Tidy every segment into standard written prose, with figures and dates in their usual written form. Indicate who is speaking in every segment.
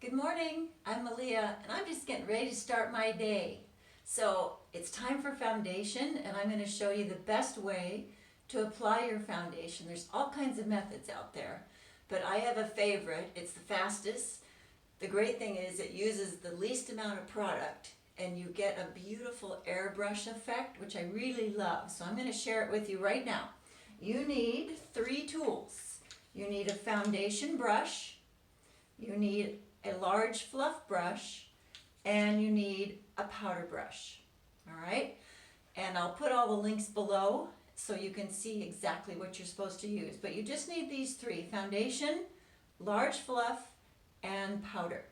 Speaker 1: Good morning, I'm Malia, and I'm just getting ready to start my day. So it's time for foundation, and I'm going to show you the best way to apply your foundation. There's all kinds of methods out there, but I have a favorite. It's the fastest. The great thing is it uses the least amount of product, and you get a beautiful airbrush effect, which I really love. So I'm going to share it with you right now. You need 3 tools. You need a foundation brush, you need a large fluff brush, and you need a powder brush. All right? And I'll put all the links below so you can see exactly what you're supposed to use. But you just need these 3: foundation, large fluff, and powder.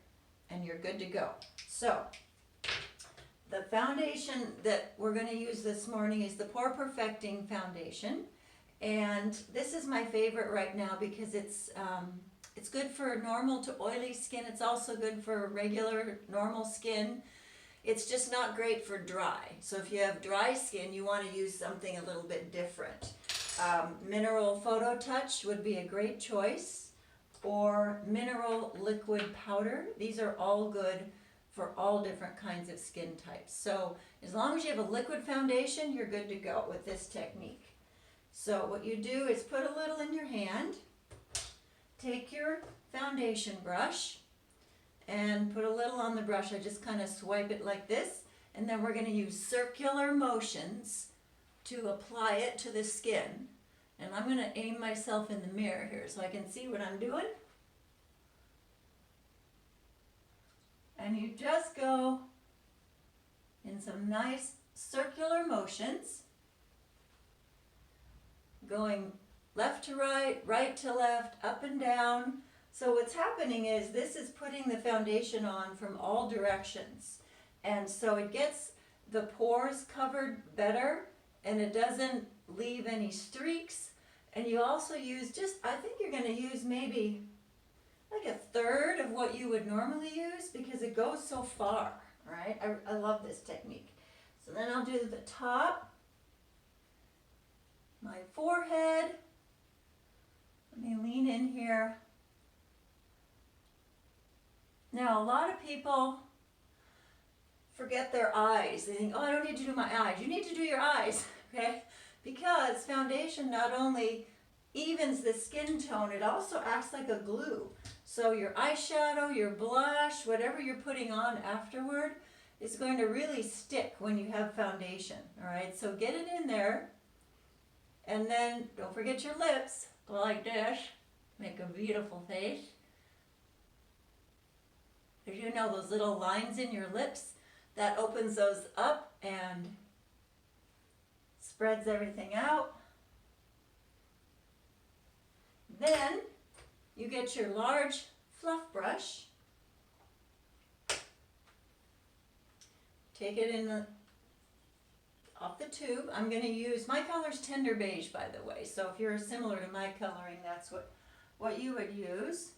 Speaker 1: And you're good to go. So, the foundation that we're going to use this morning is the Pore Perfecting Foundation. And this is my favorite right now because it's good for normal to oily skin. It's also good for regular, normal skin. It's just not great for dry. So if you have dry skin, you want to use something a little bit different. Mineral Photo Touch would be a great choice, or mineral liquid powder. These are all good for all different kinds of skin types. So as long as you have a liquid foundation, you're good to go with this technique. So what you do is put a little in your hand, take your foundation brush, and put a little on the brush. I just kind of swipe it like this, and then we're going to use circular motions to apply it to the skin. And I'm going to aim myself in the mirror here so I can see what I'm doing. And you just go in some nice circular motions, going left to right, right to left, up and down. So what's happening is this is putting the foundation on from all directions. And so it gets the pores covered better, and it doesn't leave any streaks. And you also use I think you're going to use maybe like a third of what you would normally use because it goes so far, right? I love this technique. So then I'll do the top, my forehead. Let me lean in here. Now, a lot of people forget their eyes. They think, oh, I don't need to do my eyes. You need to do your eyes, okay? Because foundation not only evens the skin tone, it also acts like a glue. So your eyeshadow, your blush, whatever you're putting on afterward is going to really stick when you have foundation, all right? So get it in there, and then don't forget your lips. Go like this, make a beautiful face. As you know, those little lines in your lips, that opens those up and spreads everything out. Then you get your large fluff brush, take it off the tube. I'm going to use, my color's tender beige, by the way, so if you're similar to my coloring, that's what you would use.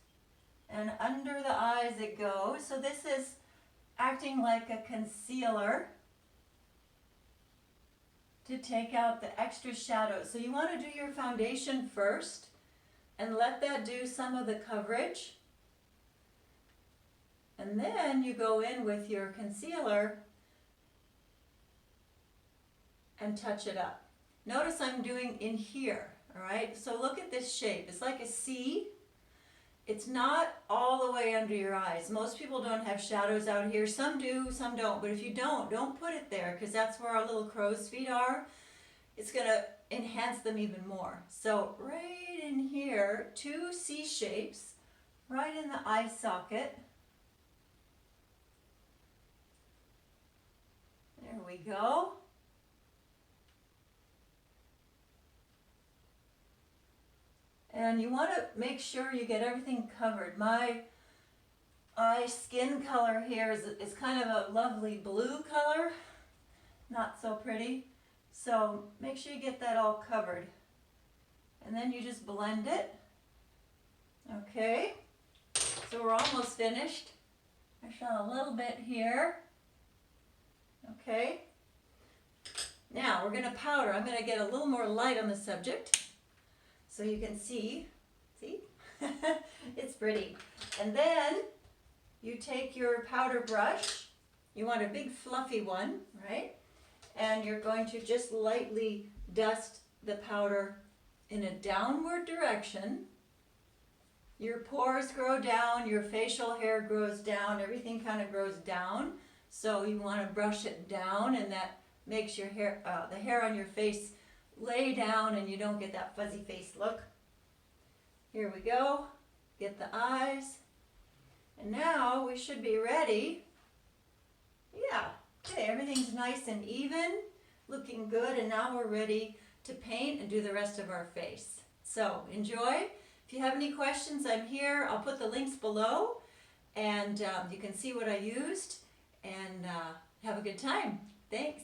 Speaker 1: And under the eyes it goes. So this is acting like a concealer to take out the extra shadows. So you want to do your foundation first and let that do some of the coverage. And then you go in with your concealer and touch it up. Notice I'm doing in here, all right? So look at this shape. It's like a C. It's not all the way under your eyes. Most people don't have shadows out here. Some do, some don't. But if you don't put it there, because that's where our little crow's feet are. It's going to enhance them even more. So right in here, 2 C shapes, right in the eye socket. There we go. And you want to make sure you get everything covered. My eye skin color here is kind of a lovely blue color, not so pretty. So make sure you get that all covered. And then you just blend it. Okay, so we're almost finished. I shot a little bit here. Okay, now we're going to powder. I'm going to get a little more light on the subject so you can see, it's pretty. And then you take your powder brush. You want a big fluffy one, right? And you're going to just lightly dust the powder in a downward direction. Your pores grow down, your facial hair grows down, everything kind of grows down. So you want to brush it down, and that makes your hair, the hair on your face lay down, and you don't get that fuzzy face look. Here we go. Get the eyes. And now we should be ready. Yeah, okay, everything's nice and even, looking good, and now we're ready to paint and do the rest of our face. So enjoy. If you have any questions, I'm here. I'll put the links below, and you can see what I used, and have a good time. Thanks.